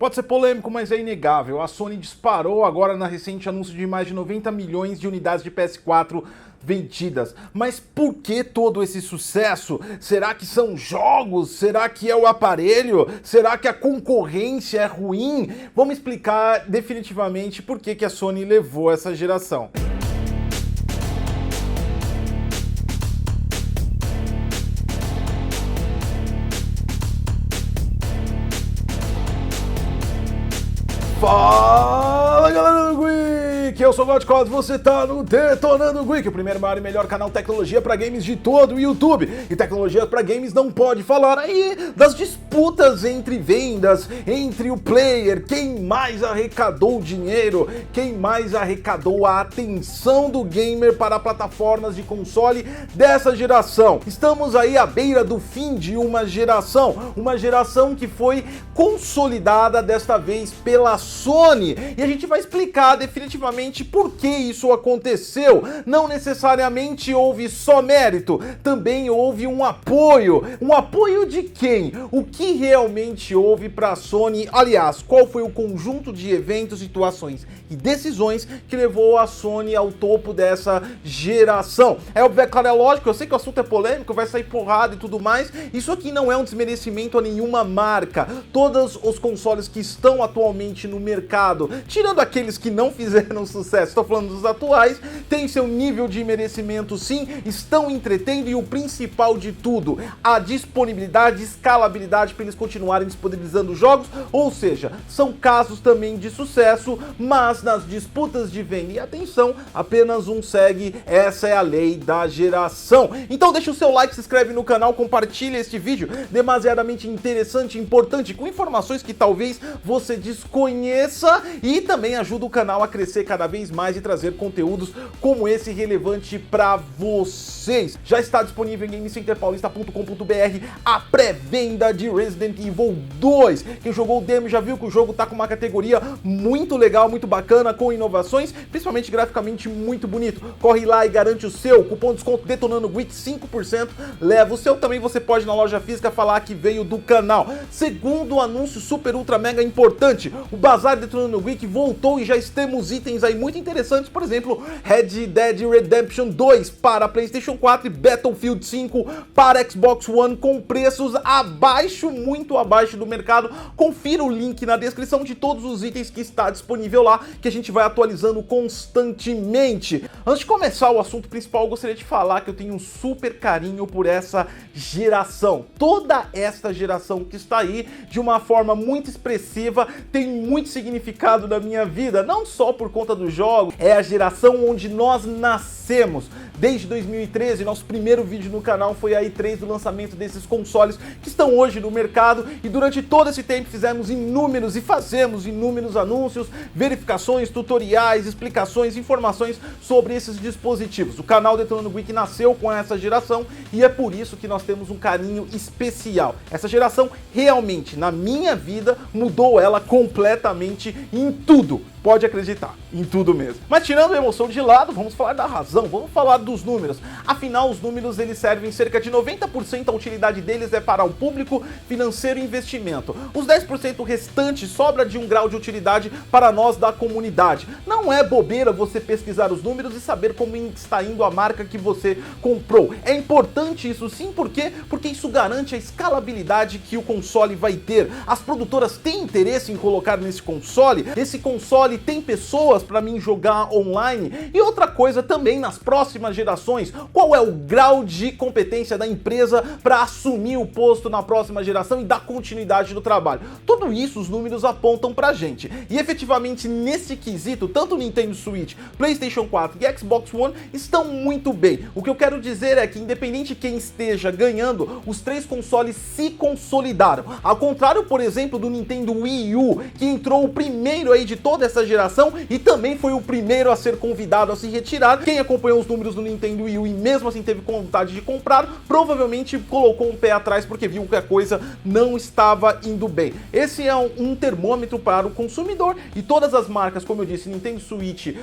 Pode ser polêmico, mas é inegável. A Sony disparou agora na recente anúncio de mais de 90 milhões de unidades de PS4 vendidas. Mas por que todo esse sucesso? Será que são jogos? Será que é o aparelho? Será que a concorrência é ruim? Vamos explicar definitivamente por que a Sony levou essa geração. Fala galera do Geek, eu sou o Godcode, você tá no Detonando Geek, o primeiro, maior e melhor canal de tecnologia pra games de todo o YouTube. E tecnologia pra games não pode falar aí das disputas entre vendas, entre o player, quem mais arrecadou dinheiro, quem mais arrecadou a atenção do gamer para plataformas de console dessa geração. Estamos aí à beira do fim de uma geração que foi consolidada desta vez pela Sony, e a gente vai explicar definitivamente por que isso aconteceu. Não necessariamente houve só mérito, também houve um apoio de quem? O que realmente houve para a Sony? Aliás, qual foi o conjunto de eventos, situações e decisões que levou a Sony ao topo dessa geração? É óbvio, é claro, é lógico, eu sei que o assunto é polêmico, vai sair porrada e tudo mais. Isso aqui não é um desmerecimento a nenhuma marca. Todos os consoles que estão atualmente no mercado, tirando aqueles que não fizeram sucesso, estou falando dos atuais, tem seu nível de merecimento sim, estão entretendo, e o principal de tudo, a disponibilidade e escalabilidade para eles continuarem disponibilizando jogos. Ou seja, são casos também de sucesso, mas nas disputas de venda e atenção, apenas um segue. Essa é a lei da geração. Então deixa o seu like, se inscreve no canal, compartilha este vídeo demasiadamente interessante e importante, com informações que talvez você desconheça, e também ajuda o canal a crescer cada vez mais e trazer conteúdos como esse relevante para vocês. Já está disponível em GameCenterPaulista.com.br a pré-venda de Resident Evil 2. Quem jogou o demo já viu que o jogo tá com uma categoria muito legal, muito bacana, com inovações, principalmente graficamente muito bonito. Corre lá e garante o seu. Cupom de desconto Detonando Geek, 5%, leva o seu. Também você pode na loja física falar que veio do canal. Segundo anúncio super ultra mega importante, o Bazar Detonando Geek voltou e já temos itens aí muito interessantes. Por exemplo, Red Dead Redemption 2 para PlayStation 4 e Battlefield 5 para Xbox One, com preços abaixo, muito abaixo do mercado. Confira o link na descrição de todos os itens que está disponível lá, que a gente vai atualizando constantemente. Antes de começar o assunto principal, eu gostaria de falar que eu tenho um super carinho por essa geração. Toda esta geração que está aí, de uma forma muito expressiva, tem muito significado na minha vida, não só por conta do jogo. É a geração onde nós nascemos. Desde 2013, nosso primeiro vídeo no canal foi a E3 do lançamento desses consoles que estão hoje no mercado, e durante todo esse tempo fizemos inúmeros e fazemos inúmeros anúncios, verificações, tutoriais, explicações, informações sobre esses dispositivos. O canal Detonando Geek nasceu com essa geração e é por isso que nós temos um carinho especial. Essa geração realmente, na minha vida, mudou ela completamente em tudo. Pode acreditar, em tudo mesmo. Mas tirando a emoção de lado, vamos falar da razão, vamos falar dos números. Afinal, os números eles servem cerca de 90%, a utilidade deles é para o público financeiro e investimento. Os 10% restantes sobra de um grau de utilidade para nós da comunidade. Não é bobeira você pesquisar os números e saber como está indo a marca que você comprou. É importante isso sim, por quê? Porque isso garante a escalabilidade que o console vai ter. As produtoras têm interesse em colocar nesse console, esse console tem pessoas para mim jogar online. E outra coisa também, nas próximas gerações, qual é o grau de competência da empresa para assumir o posto na próxima geração e dar continuidade no trabalho. Tudo isso os números apontam pra gente. E efetivamente nesse quesito, tanto o Nintendo Switch, PlayStation 4 e Xbox One estão muito bem. O que eu quero dizer é que, independente de quem esteja ganhando, os três consoles se consolidaram. Ao contrário, por exemplo, do Nintendo Wii U, que entrou o primeiro aí de toda essa geração e também foi o primeiro a ser convidado a se retirar. Quem acompanhou os números do do Nintendo Wii U e mesmo assim teve vontade de comprar, provavelmente colocou um pé atrás porque viu que a coisa não estava indo bem. Esse é um termômetro para o consumidor e todas as marcas, como eu disse, Nintendo Switch,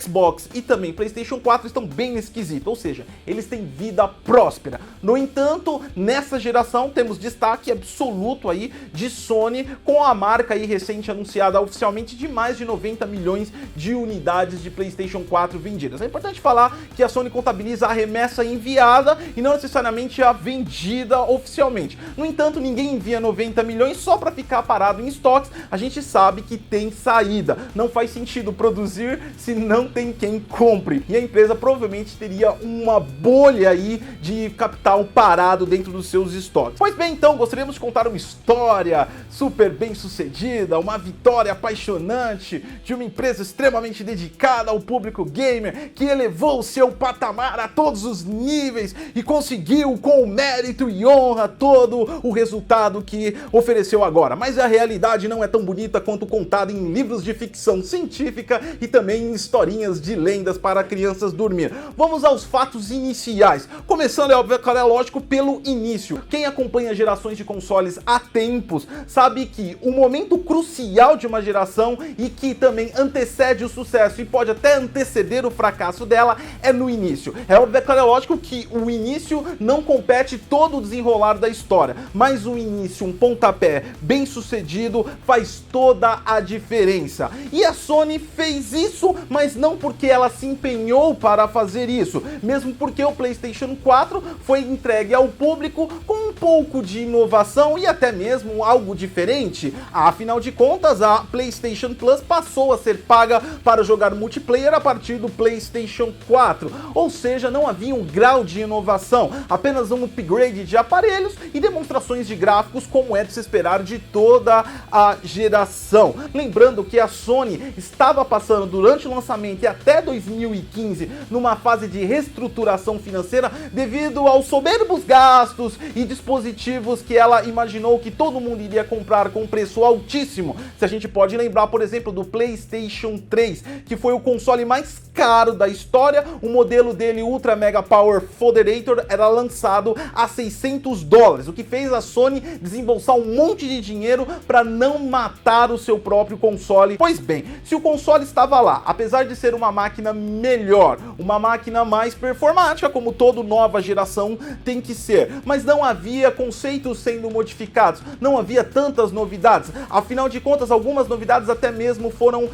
Xbox e também PlayStation 4 estão bem esquisitos, ou seja, eles têm vida próspera. No entanto, nessa geração temos destaque absoluto aí de Sony, com a marca aí recente anunciada oficialmente de mais de 90 milhões de unidades de PlayStation 4 vendidas. É importante falar que a Sony contabiliza a remessa enviada e não necessariamente a vendida oficialmente. No entanto, ninguém envia 90 milhões só para ficar parado em estoques. A gente sabe que tem saída. Não faz sentido produzir se não tem quem compre. E a empresa provavelmente teria uma bolha aí de capital parado dentro dos seus estoques. Pois bem, então, gostaríamos de contar uma história super bem sucedida, uma vitória apaixonante de uma empresa extremamente dedicada ao público gamer, que elevou o seu patamar a todos os níveis e conseguiu com mérito e honra todo o resultado que ofereceu agora. Mas a realidade não é tão bonita quanto contada em livros de ficção científica e também em historinhas de lendas para crianças dormir. Vamos aos fatos iniciais. Começando, é lógico, pelo início. Quem acompanha gerações de consoles há tempos sabe que o momento crucial de uma geração e que também antecede o sucesso e pode até anteceder o fracasso dela é no início. É lógico que o início não compete todo o desenrolar da história, mas o início, um pontapé bem sucedido, faz toda a diferença. E a Sony fez isso, mas não porque ela se empenhou para fazer isso, mesmo porque o PlayStation 4 foi entregue ao público com um pouco de inovação e até mesmo algo diferente. Afinal de contas, a PlayStation Plus passou a ser paga para jogar multiplayer a partir do PlayStation 4, ou seja, não havia um grau de inovação, apenas um upgrade de aparelhos e demonstrações de gráficos como é de se esperar de toda a geração. Lembrando que a Sony estava passando durante o lançamento e até 2015 numa fase de reestruturação financeira devido aos soberbos gastos e dispositivos que ela imaginou que todo mundo iria comprar com preço altíssimo. Se a gente pode lembrar, por exemplo, do PlayStation 3, que foi o console mais caro da história, o modelo dele Ultra Mega Power Foderator era lançado a $600, o que fez a Sony desembolsar um monte de dinheiro para não matar o seu próprio console. Pois bem, se o console estava lá, apesar de ser uma máquina melhor, uma máquina mais performática, como toda nova geração tem que ser, mas não havia conceitos sendo modificados, não havia tantas novidades. Afinal de contas, algumas novidades até mesmo foram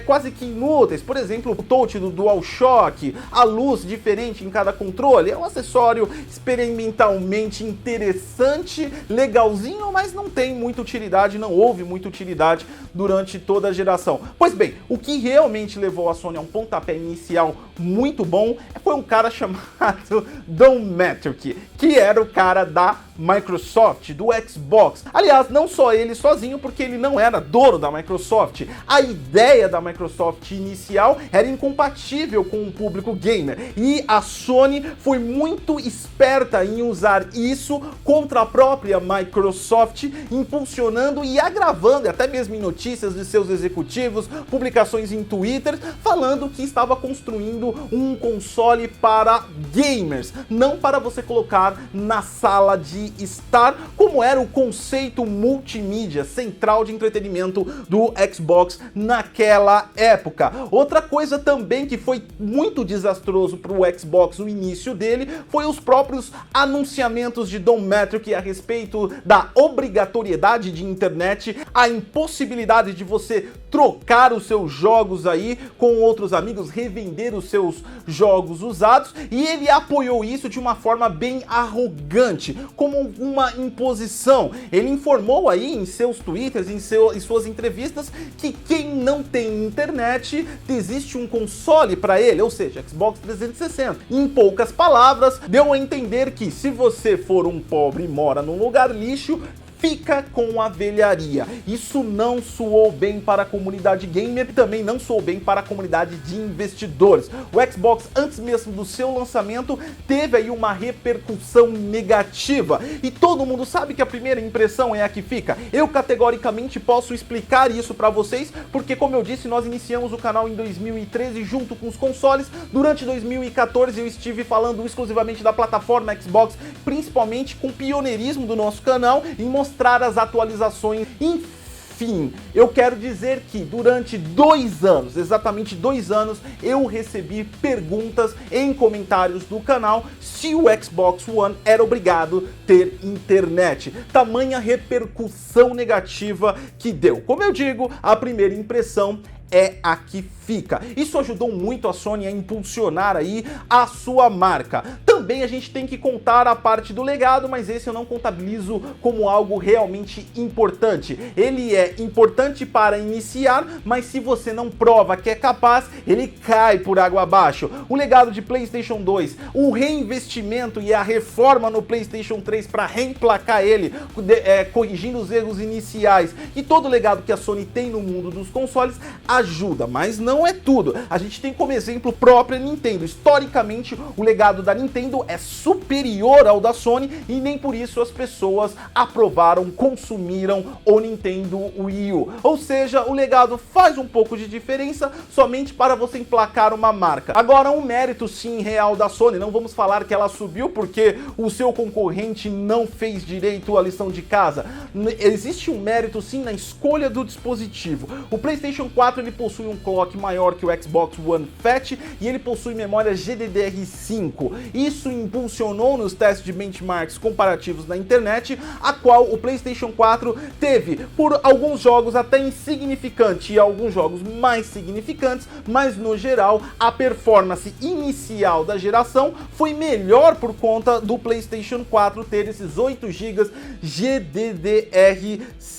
quase que inúteis. Por exemplo, o touch do DualShock, a luz diferente em cada controle, é um acessório experimentalmente interessante, legalzinho, mas não tem muita utilidade, não houve muita utilidade durante toda a geração. Pois bem, o que realmente levou a Sony a um pontapé inicial muito bom foi um cara chamado Don Matrick, que era o cara da Microsoft, do Xbox. Aliás, não só ele sozinho, porque ele não era dono da Microsoft. A ideia da Microsoft inicial era incompatível com o público gamer e a Sony foi muito esperta em usar isso contra a própria Microsoft, impulsionando e agravando, até mesmo em notícias de seus executivos, publicações em Twitter, falando que estava construindo um console para gamers, não para você colocar na sala de estar, como era o conceito multimídia central de entretenimento do Xbox naquela época. Outra coisa também que foi muito desastroso para o Xbox, o início dele, foi os próprios anunciamentos de Don Matrick a respeito da obrigatoriedade de internet, a impossibilidade de você trocar os seus jogos aí com outros amigos, revender os seus jogos usados, e ele apoiou isso de uma forma bem arrogante, como uma imposição. Ele informou aí em seus twitters, em suas entrevistas, que quem não tem internet, existe um console para ele, ou seja, Xbox 360. Em poucas palavras, deu a entender que se você for um pobre e mora num lugar lixo, fica com a velharia. Isso não soou bem para a comunidade gamer e também não soou bem para a comunidade de investidores. O Xbox, antes mesmo do seu lançamento, teve aí uma repercussão negativa. E todo mundo sabe que a primeira impressão é a que fica. Eu categoricamente posso explicar isso para vocês, porque como eu disse, nós iniciamos o canal em 2013 junto com os consoles. Durante 2014 eu estive falando exclusivamente da plataforma Xbox, principalmente com o pioneirismo do nosso canal em mostrar as atualizações. Enfim, eu quero dizer que durante 2 anos, exatamente 2 anos, eu recebi perguntas em comentários do canal se o Xbox One era obrigado a ter internet. Tamanha repercussão negativa que deu. Como eu digo, a primeira impressão é a que fica. Isso ajudou muito a Sony a impulsionar aí a sua marca. Também a gente tem que contar a parte do legado, mas esse eu não contabilizo como algo realmente importante. Ele é importante para iniciar, mas se você não prova que é capaz, ele cai por água abaixo. O legado de PlayStation 2, o reinvestimento e a reforma no PlayStation 3 para reemplacar ele, corrigindo os erros iniciais, e todo o legado que a Sony tem no mundo dos consoles ajuda, mas não é tudo. A gente tem como exemplo própria Nintendo. Historicamente, o legado da Nintendo é superior ao da Sony e nem por isso as pessoas aprovaram, consumiram o Nintendo Wii U. Ou seja, o legado faz um pouco de diferença somente para você emplacar uma marca. Agora, um mérito sim real da Sony, não vamos falar que ela subiu porque o seu concorrente não fez direito à lição de casa. Existe um mérito sim na escolha do dispositivo. O PlayStation 4 ele possui um clock maior que o Xbox One Fat e ele possui memória GDDR5. Isso impulsionou nos testes de benchmarks comparativos na internet, a qual o PlayStation 4 teve, por alguns jogos até insignificante e alguns jogos mais significantes, mas no geral a performance inicial da geração foi melhor por conta do PlayStation 4 ter esses 8 GB GDDR5.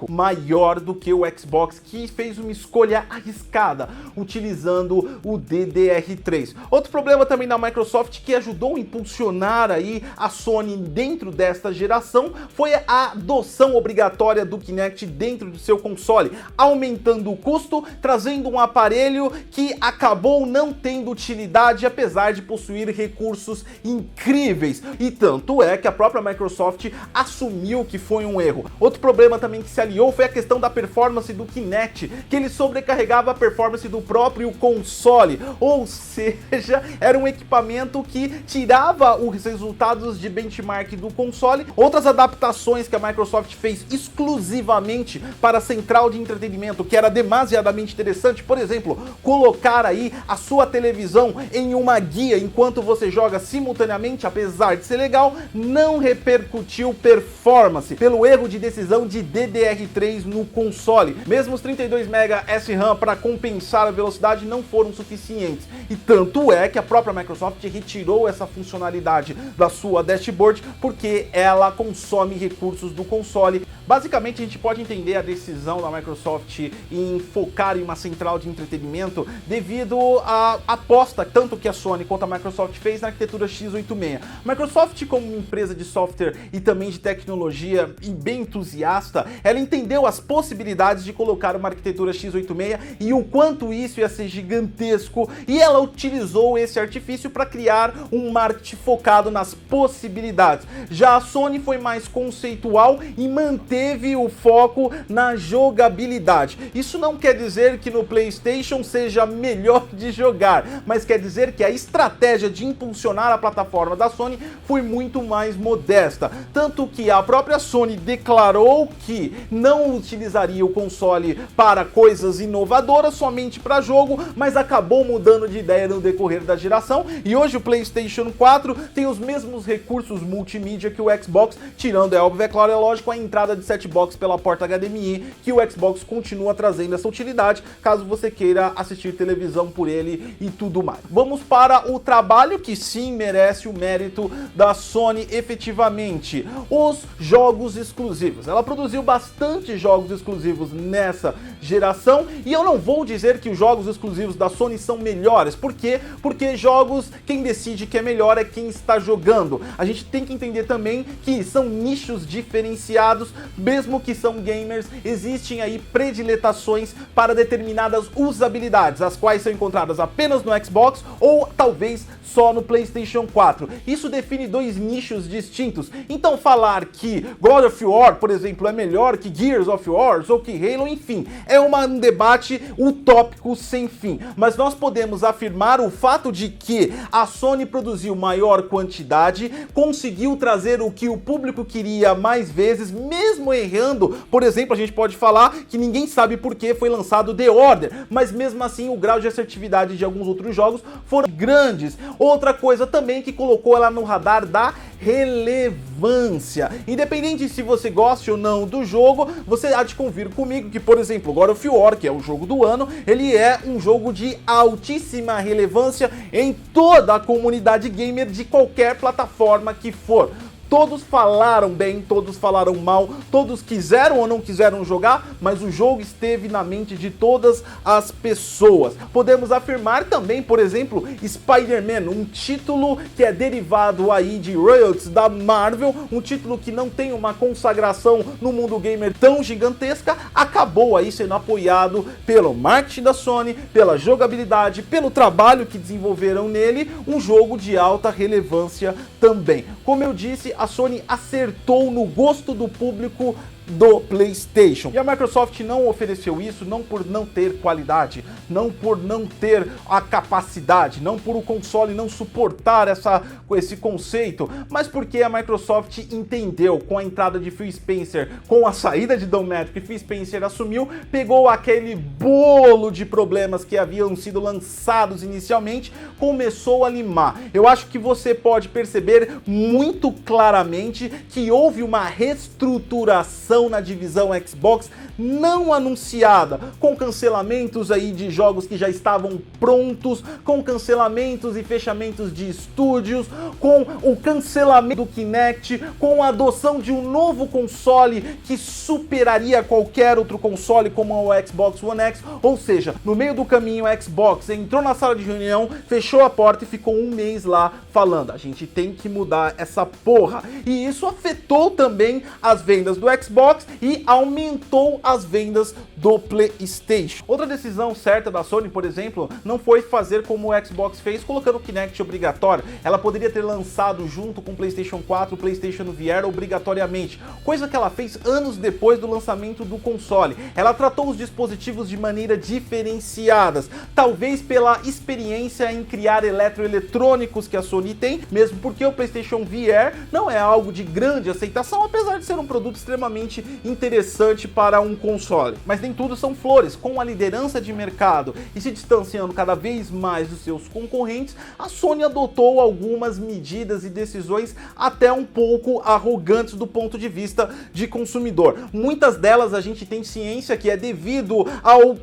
Maior do que o Xbox, que fez uma escolha arriscada utilizando o DDR3. Outro problema também da Microsoft que ajudou a impulsionar aí a Sony dentro desta geração foi a adoção obrigatória do Kinect dentro do seu console, aumentando o custo, trazendo um aparelho que acabou não tendo utilidade apesar de possuir recursos incríveis. E tanto é que a própria Microsoft assumiu que foi um erro. Outro problema também que se aliou foi a questão da performance do Kinect, que ele sobrecarregava a performance do próprio console, ou seja, era um equipamento que tirava os resultados de benchmark do console. Outras adaptações que a Microsoft fez exclusivamente para a central de entretenimento, que era demasiadamente interessante, por exemplo, colocar aí a sua televisão em uma guia enquanto você joga simultaneamente, apesar de ser legal, não repercutiu performance pelo erro de decisão de DDR3 no console. Mesmo os 32 MB SRAM para compensar a velocidade não foram suficientes. E tanto é que a própria Microsoft retirou essa funcionalidade da sua dashboard porque ela consome recursos do console. Basicamente, a gente pode entender a decisão da Microsoft em focar em uma central de entretenimento devido à aposta tanto que a Sony quanto a Microsoft fez na arquitetura x86. A Microsoft, como uma empresa de software e também de tecnologia e bem entusiasta, ela entendeu as possibilidades de colocar uma arquitetura x86 e o quanto isso ia ser gigantesco, e ela utilizou esse artifício para criar um marketing focado nas possibilidades. Já a Sony foi mais conceitual e manteve o foco na jogabilidade. Isso não quer dizer que no PlayStation seja melhor de jogar, mas quer dizer que a estratégia de impulsionar a plataforma da Sony foi muito mais modesta. Tanto que a própria Sony declarou que não utilizaria o console para coisas inovadoras, somente para jogo, mas acabou mudando de ideia no decorrer da geração, e hoje o PlayStation 4 tem os mesmos recursos multimídia que o Xbox, tirando, é óbvio, é claro, é lógico, a entrada de setbox pela porta HDMI, que o Xbox continua trazendo essa utilidade, caso você queira assistir televisão por ele e tudo mais. Vamos para o trabalho que sim merece o mérito da Sony efetivamente, os jogos exclusivos. Ela produziu bastante bastante jogos exclusivos nessa geração, e eu não vou dizer que os jogos exclusivos da Sony são melhores. Por quê? Porque jogos, quem decide que é melhor é quem está jogando. A gente tem que entender também que são nichos diferenciados, mesmo que são gamers, existem aí prediletações para determinadas usabilidades, as quais são encontradas apenas no Xbox ou talvez só no PlayStation 4. Isso define dois nichos distintos. Então falar que God of War, por exemplo, é melhor que Gears of War ou que Halo, enfim, é um debate utópico sem fim. Mas nós podemos afirmar o fato de que a Sony produziu maior quantidade, conseguiu trazer o que o público queria mais vezes, mesmo errando. Por exemplo, a gente pode falar que ninguém sabe por que foi lançado The Order, mas mesmo assim o grau de assertividade de alguns outros jogos foram grandes. Outra coisa também que colocou ela no radar da relevância. Independente se você goste ou não do jogo, você há de convir comigo que, por exemplo, God of War, que é o jogo do ano, ele é um jogo de altíssima relevância em toda a comunidade gamer de qualquer plataforma que for. Todos falaram bem, todos falaram mal, todos quiseram ou não quiseram jogar, mas o jogo esteve na mente de todas as pessoas. Podemos afirmar também, por exemplo, Spider-Man, um título que é derivado aí de royalties da Marvel, um título que não tem uma consagração no mundo gamer tão gigantesca, acabou aí sendo apoiado pelo marketing da Sony, pela jogabilidade, pelo trabalho que desenvolveram nele, um jogo de alta relevância também. Como eu disse, a Sony acertou no gosto do público do PlayStation. E a Microsoft não ofereceu isso não por não ter qualidade, não por não ter a capacidade, não por o console não suportar esse conceito, mas porque a Microsoft entendeu com a entrada de Phil Spencer, com a saída de Don Matrick que Phil Spencer assumiu, pegou aquele bolo de problemas que haviam sido lançados inicialmente, começou a limar. Eu acho que você pode perceber muito claramente que houve uma reestruturação na divisão Xbox não anunciada, com cancelamentos aí de jogos que já estavam prontos, com cancelamentos e fechamentos de estúdios, com o cancelamento do Kinect, com a adoção de um novo console que superaria qualquer outro console como o Xbox One X, ou seja, no meio do caminho o Xbox entrou na sala de reunião, fechou a porta e ficou um mês lá falando, a gente tem que mudar essa porra, e isso afetou também as vendas do Xbox e aumentou as vendas do PlayStation. Outra decisão certa da Sony, por exemplo, não foi fazer como o Xbox fez, colocando o Kinect obrigatório. Ela poderia ter lançado junto com o PlayStation 4, o PlayStation VR obrigatoriamente, coisa que ela fez anos depois do lançamento do console. Ela tratou os dispositivos de maneira diferenciadas, talvez pela experiência em criar eletroeletrônicos que a Sony tem, mesmo porque o PlayStation VR não é algo de grande aceitação, apesar de ser um produto extremamente interessante para um console. Mas nem tudo são flores. Com a liderança de mercado e se distanciando cada vez mais dos seus concorrentes, a Sony adotou algumas medidas e decisões até um pouco arrogantes do ponto de vista de consumidor. Muitas delas a gente tem ciência que é devido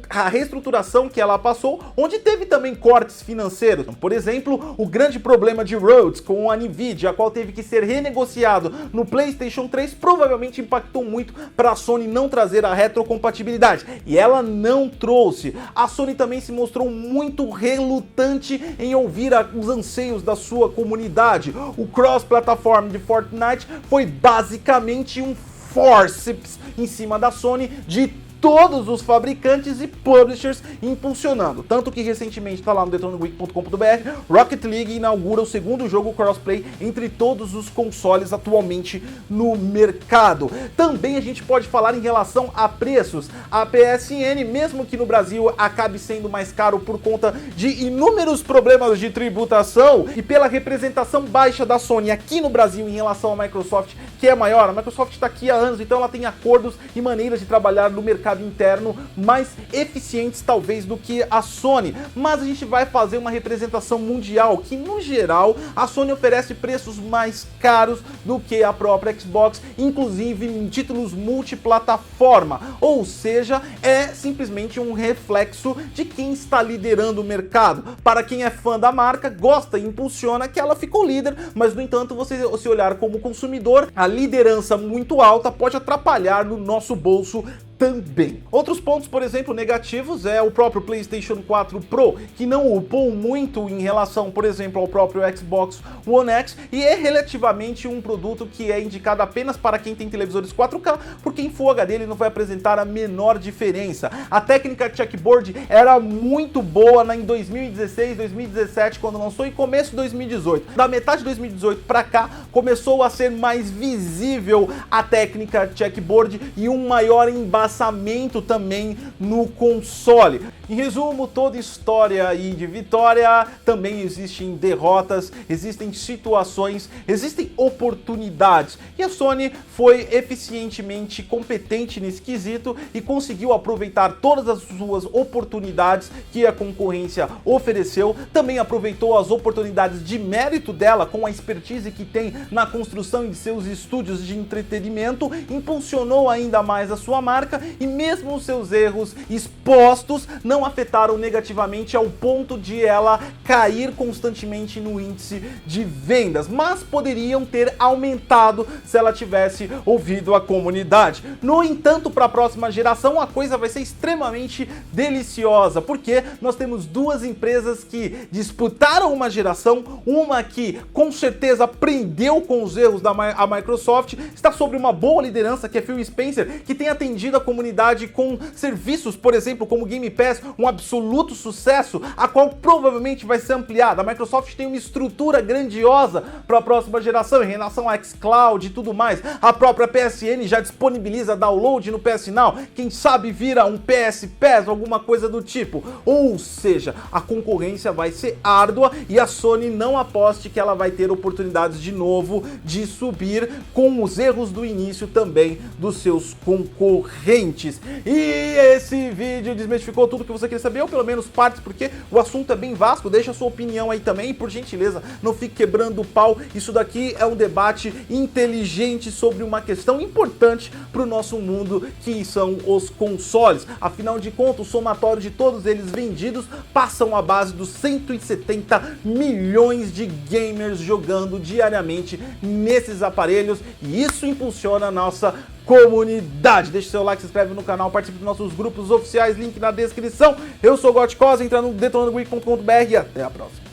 à reestruturação que ela passou, onde teve também cortes financeiros. Por exemplo, o grande problema de royalties com a Nvidia, a qual teve que ser renegociado no PlayStation 3, provavelmente impactou muito para a Sony não trazer a retrocompatibilidade, e ela não trouxe. A Sony também se mostrou muito relutante em ouvir os anseios da sua comunidade. O cross-platform de Fortnite foi basicamente um forceps em cima da Sony de todos os fabricantes e publishers impulsionando. Tanto que recentemente está lá no DetonaGeek.com.br, Rocket League inaugura o segundo jogo crossplay entre todos os consoles atualmente no mercado. Também a gente pode falar em relação a preços. A PSN, mesmo que no Brasil acabe sendo mais caro por conta de inúmeros problemas de tributação e pela representação baixa da Sony aqui no Brasil em relação à Microsoft, que é maior, a Microsoft está aqui há anos, então ela tem acordos e maneiras de trabalhar no mercado mercado interno mais eficientes talvez do que a Sony, mas a gente vai fazer uma representação mundial que no geral a Sony oferece preços mais caros do que a própria Xbox, inclusive em títulos multiplataforma, ou seja, é simplesmente um reflexo de quem está liderando o mercado. Para quem é fã da marca, gosta e impulsiona que ela ficou líder, mas no entanto, você se olhar como consumidor, a liderança muito alta pode atrapalhar no nosso bolso também. Outros pontos, por exemplo, negativos é o próprio PlayStation 4 Pro, que não upou muito em relação, por exemplo, ao próprio Xbox One X, e é relativamente um produto que é indicado apenas para quem tem televisores 4K, porque em Full HD ele não vai apresentar a menor diferença. A técnica checkboard era muito boa em 2016, 2017, quando lançou, e começo de 2018. Da metade de 2018 para cá, começou a ser mais visível a técnica checkboard e um maior embasamento também no console. Em resumo, toda história aí de vitória também existem derrotas, existem situações, existem oportunidades, e a Sony foi eficientemente competente nesse quesito e conseguiu aproveitar todas as suas oportunidades que a concorrência ofereceu, também aproveitou as oportunidades de mérito dela com a expertise que tem na construção de seus estúdios de entretenimento, impulsionou ainda mais a sua marca, e mesmo os seus erros expostos não afetaram negativamente ao ponto de ela cair constantemente no índice de vendas, mas poderiam ter aumentado se ela tivesse ouvido a comunidade. No entanto, para a próxima geração a coisa vai ser extremamente deliciosa, porque nós temos duas empresas que disputaram uma geração, uma que com certeza aprendeu com os erros da Microsoft, está sob uma boa liderança, que é Phil Spencer, que tem atendido a comunidade com serviços, por exemplo, como Game Pass, um absoluto sucesso, a qual provavelmente vai ser ampliada. A Microsoft tem uma estrutura grandiosa para a próxima geração em relação a xCloud e tudo mais. A própria PSN já disponibiliza download no PS Now, quem sabe vira um PS Pass, alguma coisa do tipo. Ou seja, a concorrência vai ser árdua e a Sony não aposte que ela vai ter oportunidades de novo de subir com os erros do início também dos seus concorrentes. E esse vídeo desmistificou tudo que você queria saber, ou pelo menos partes, porque o assunto é bem vasco. Deixa a sua opinião aí também, e por gentileza, não fique quebrando o pau. Isso daqui é um debate inteligente sobre uma questão importante para o nosso mundo, que são os consoles. Afinal de contas, o somatório de todos eles vendidos passam a base dos 170 milhões de gamers jogando diariamente nesses aparelhos, e isso impulsiona a nossa comunidade. Deixe seu like, se inscreve no canal, participe dos nossos grupos oficiais, link na descrição. Eu sou o Gotcos, entra no detonandogeek.com.br e até a próxima.